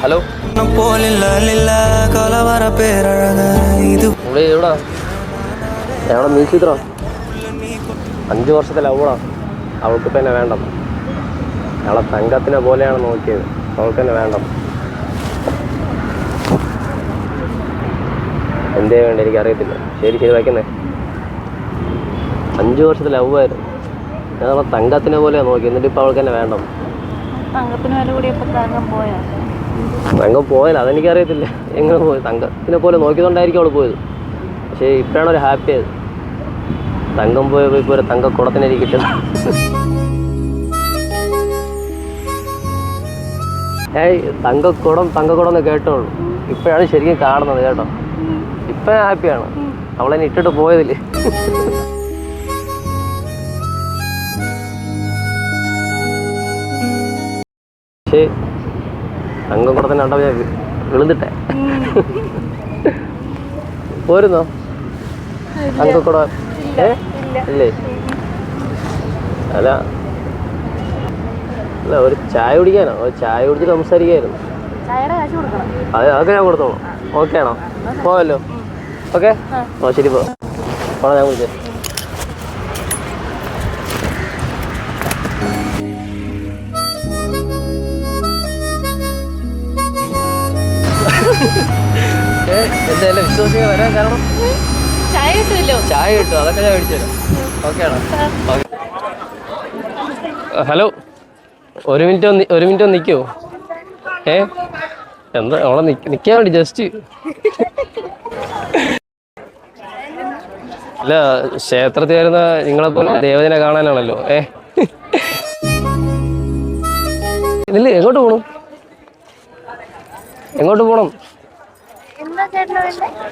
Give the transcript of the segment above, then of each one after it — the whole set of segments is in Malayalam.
ഹലോ ഇവിടെ എവിടാ എവിടെ മീച്ചിത്രോ 5 വർഷത്തെ ലവ്വാ അവൾക്ക് തന്നെ വേണ്ടം. അവളെ തങ്കത്തിനെ പോലെയാണ് നോക്കിയത്, അവൾക്ക് തന്നെ വേണ്ടം. എന്തേ വേണ്ട എനിക്കറിയത്തില്ല. ശരി ശരി വയ്ക്കുന്നേ. 5 വർഷത്തെ ലവ്വായിരുന്നു. ഞങ്ങളെ തങ്കത്തിനെ പോലെയാണ് നോക്കി, എന്നിട്ട് ഇപ്പം അവൾക്ക് തന്നെ വേണ്ടം. തങ്കം പോയാൽ അതെനിക്കറിയത്തില്ല എങ്ങനെ പോയത്. തങ്കത്തിനെ പോലെ നോക്കിയതുകൊണ്ടായിരിക്കും അവൾ പോയത്. പക്ഷേ ഇപ്പോഴാണ് ഒരു ഹാപ്പി ആയത്. തങ്കം പോയപ്പോൾ ഇപ്പോൾ ഒരു തങ്കക്കുടത്തിനിരിക്കട്ടെ. തങ്കക്കുടം എന്ന് കേട്ടോളൂ. ഇപ്പോഴാണ് ശരിക്കും കാണുന്നത് കേട്ടോ. ഇപ്പം ഹാപ്പിയാണ്. അവളെന്നെ ഇട്ടിട്ട് പോയതില്ലേ. പക്ഷേ തങ്കക്കുടത്തിൻ്റെ കണ്ടപ്പോൾ ഞാൻ വിളുന്നിട്ടെ. പോരുന്നോ തങ്കക്കുടം? ഇല്ലേ? അല്ല അല്ല, ഒരു ചായ കുടിക്കാനോ? ഒരു ചായ കുടിച്ചിട്ട് സംസാരിക്കായിരുന്നു. അതൊക്കെ ഞാൻ കൊടുത്തോളൂ. ഓക്കെ ആണോ? പോവല്ലോ. ഓക്കെ. ഓ ശരി, പോണം. ഞാൻ വിളിച്ചേ. എന്തായാലും വിശ്വസിക്കാൻ വരാൻ കാരണം ചായ കിട്ടും. അതൊക്കെ ഞാൻ മേടിച്ചു തരാം. ഓക്കെ ആണോ? ഹലോ, ഒരു മിനിറ്റ് ഒന്ന് നിൽക്കുമോ? എന്താ അവളെ നിൽക്കാൻ വേണ്ടി ജസ്റ്റ്. അല്ല, ക്ഷേത്രത്തിൽ വരുന്ന നിങ്ങളെപ്പോലെ ദേവതനെ കാണാനാണല്ലോ. ഇതില് എങ്ങോട്ട് പോണം?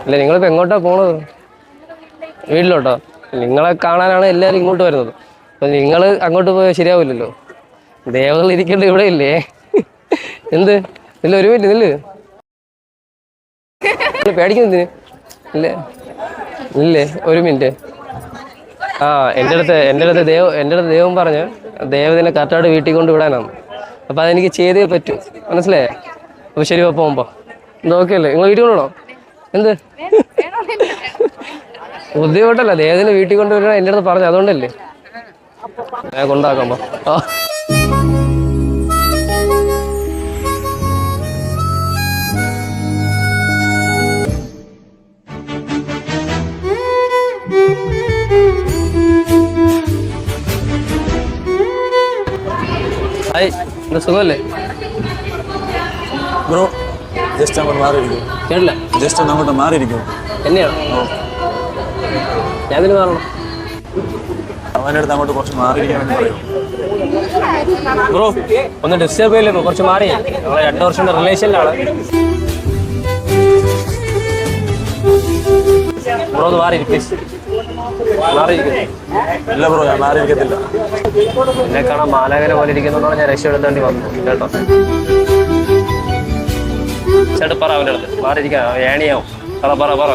അല്ല, നിങ്ങളിപ്പോൾ എങ്ങോട്ടാ പോണത്? വീട്ടിലോട്ടോ? നിങ്ങളെ കാണാനാണ് എല്ലാവരും ഇങ്ങോട്ട് വരുന്നത്. അപ്പം നിങ്ങൾ അങ്ങോട്ട് പോയാൽ ശരിയാവില്ലല്ലോ. ദേവതകൾ ഇരിക്കേണ്ട ഇവിടെ ഇല്ലേ? എന്ത് ഇല്ല, ഒരു മിനിറ്റ് നില്ല്. പേടിക്കുന്നതിന് ഇല്ലേ? ഒരു മിനിറ്റ്. എൻ്റെ അടുത്ത് ദൈവം പറഞ്ഞ് ദേവതനെ കറക്റ്റായിട്ട് വീട്ടിൽ കൊണ്ട് വിടാനാണ്. അപ്പം അതെനിക്ക് ചെയ്തേ പറ്റൂ, മനസ്സിലായേ? അപ്പോൾ ശരി, പോകുമ്പോൾ ഇത് ഓക്കെ അല്ലേ? നിങ്ങൾ വീട്ടിൽ കൊണ്ടുവിടണോ? എന്ത് ബുദ്ധിമുട്ടല്ല, ദേവതനെ വീട്ടിൽ കൊണ്ടുവരണം എൻ്റെ അടുത്ത് പറഞ്ഞു. അതുകൊണ്ടല്ലേ ഞാൻ കൊണ്ടാക്കുമ്പോ. ഹായ്, എന്താ സുഖമല്ലേ ബ്രോ? ജസ്റ്റ് അങ്ങോട്ട് മാറിയിരിക്കും. കേട്ടില്ല? ജസ്റ്റ് ഒന്ന് അങ്ങോട്ട് മാറിയിരിക്കും. എന്നെയാണോ? ഞാൻ ഇതിന് മാറണം. അവൻ്റെ അടുത്ത് അങ്ങോട്ട് കുറച്ച് മാറിയിരിക്കാൻ വേണ്ടി പറയും. ബ്രോ ഒന്ന് ഡിസ്റ്റർബ് ചെയ്യില്ലേ ബ്രോ? കുറച്ച് മാറി. ഞങ്ങൾ 2 വർഷത്തെ റിലേഷനിലാണ്. ബ്രോ ഒന്ന് മാറിയിരിക്കും പ്ലീസ്. ഇല്ല ബ്രോ, ഞാൻ മാറിയിരിക്കത്തില്ല. എന്നെ കാണാൻ മാലാകനെ പോലെ ഇരിക്കുന്നതുകൊണ്ടാണ് ഞാൻ രക്ഷപ്പെടുത്തേണ്ടി വന്നു കേട്ടോ. നൈസായിട്ട് പറ അവൻ്റെ അടുത്ത് മാറിയിരിക്കാൻ. ഏണിയാവും. പറ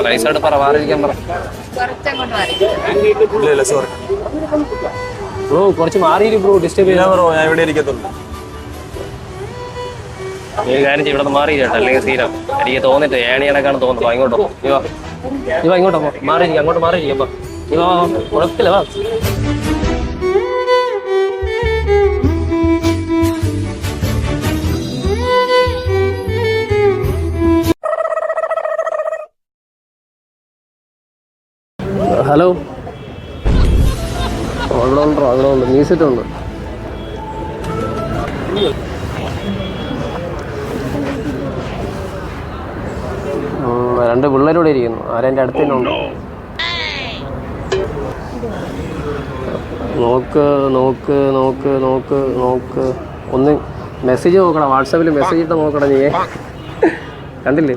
നൈസായിട്ട് പറ, മാറിയിരിക്കാൻ പറ. ഇല്ല സോറി ബ്രോ, കുറച്ച് മാറിയിരി ബ്രോ. ഡിസ്റ്റർബ് ചെയ്യാൻ ബ്രോ, ഞാൻ ഇവിടെ ഇരിക്കത്തുള്ളൂ. ഒരു കാര്യം ചെയ്യും, ഇവിടെ നിന്ന് മാറി കേട്ടോ, അല്ലെങ്കിൽ തീരാം. എനിക്ക് തോന്നിട്ട് ഏണിയാണൊക്കെയാണ് തോന്നുന്നു. ഇങ്ങോട്ടോ ഇങ്ങോട്ടോ മാറിയിരിക്കും. അങ്ങോട്ട് മാറിയിരിക്കും. അപ്പം കുഴപ്പമില്ല, വാ. ഹലോ, അവിടെ ഉണ്ട് മ്യൂസിക് ഉണ്ട്. രണ്ട് പിള്ളേരോടെ ഇരിക്കുന്നു. ആരെൻ്റെ അടുത്ത് തന്നെ ഉണ്ട്. നോക്ക് ഒന്ന് മെസ്സേജ് നോക്കണം. വാട്സാപ്പിൽ മെസ്സേജ് ഇട്ട് നോക്കണം. നീ കണ്ടില്ലേ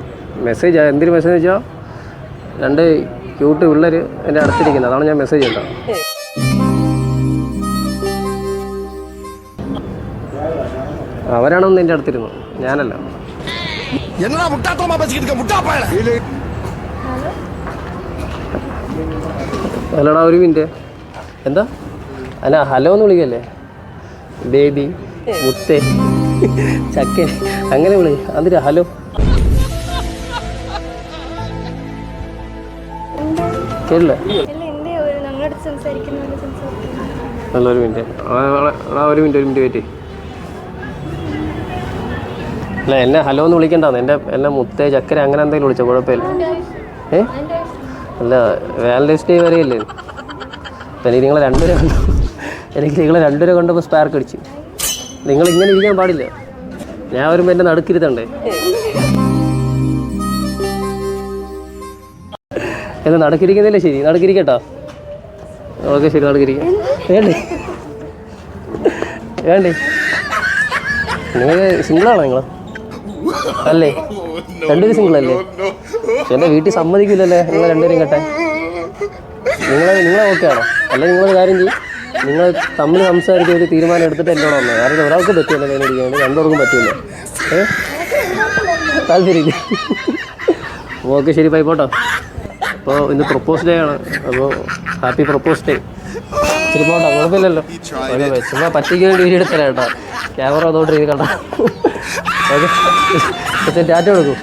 മെസ്സേജ്? എന്തൊരു മെസ്സേജ് വെച്ചാൽ 2 ക്യൂട്ട് പിള്ളേർ എൻ്റെ അടുത്തിരിക്കുന്നത്. അതാണ് ഞാൻ മെസ്സേജ് ഇട്ടത്. അവരാണെന്ന് എൻ്റെ അടുത്തിരുന്നു, ഞാനല്ല. ഹലോടാ, ഒരു മിനിറ്റ്. എന്താ? അല്ല, ഹലോ എന്ന് വിളിക്കല്ലേ ബേബി മുത്തേ. ചക്കൻ അങ്ങനെ വിളി അതിന് ഹലോ കേട്ടില്ല. നല്ല ഒരു മിനിറ്റ് ഒരു മിനിറ്റ് വെയിറ്റ്. അല്ല എന്നെ ഹലോ എന്ന് വിളിക്കണ്ടാന്ന്. എന്നെ മുത്തേ ചക്കര അങ്ങനെ എന്തെങ്കിലും വിളിച്ചോ? കുഴപ്പമില്ല. അല്ല വാലന്റൈൻസ് ഡേ വരെയല്ലേ? എനിക്ക് നിങ്ങളെ രണ്ടുപേരെ കണ്ടപ്പോൾ സ്പാർക്ക് അടിച്ചു. നിങ്ങളിങ്ങനെ ഇരിക്കാൻ പാടില്ല. ഞാൻ വരുമ്പോൾ എന്നെ നടുക്കിരുത്തണ്ടേ? എന്നാ നടക്കിരിക്കുന്നില്ലേ? ശരി നടക്കിരിക്കട്ടോ. ഓക്കെ ശരി നടക്കിരിക്കാം. വേണ്ടേ നിങ്ങൾ സിംഗിളാണോ? നിങ്ങൾ അല്ലേ? രണ്ടുപേരും സിംഗിളല്ലേ? എൻ്റെ വീട്ടിൽ സമ്മതിക്കില്ലല്ലേ നിങ്ങൾ രണ്ടുപേരും കെട്ടാൻ? നിങ്ങളെ ഓക്കെ ആണോ? അല്ല നിങ്ങളൊരു കാര്യം ചെയ്യും, നിങ്ങൾ തമ്മിൽ സംസാരിച്ച് ഒരു തീരുമാനം എടുത്തിട്ട് എന്നോട് വന്നോ. കാരണം ഒരാൾക്ക് പറ്റുമല്ലോ കൈ അടിക്കാണ്ട്, രണ്ടുപേർക്കും പറ്റുമല്ലോ. താല്പര്യമില്ല. ഓക്കെ ശരി ബൈ പോട്ടോ. അപ്പോൾ ഇന്ന് പ്രപ്പോസ് ഡേ ആണ്. അപ്പോൾ ഹാപ്പി പ്രപ്പോസ് ഡേ. ശരി പോട്ടോ, കുഴപ്പമില്ലല്ലോ. ചുമ്മാ പറ്റിക്ക് വേണ്ടി വീഡിയോ എടുത്തരാം കേട്ടോ. ക്യാമറ അതോട്ട് ചെയ്ത് കണ്ടോ. ഓക്കെ ടാറ്റ കൊടുക്കൂ.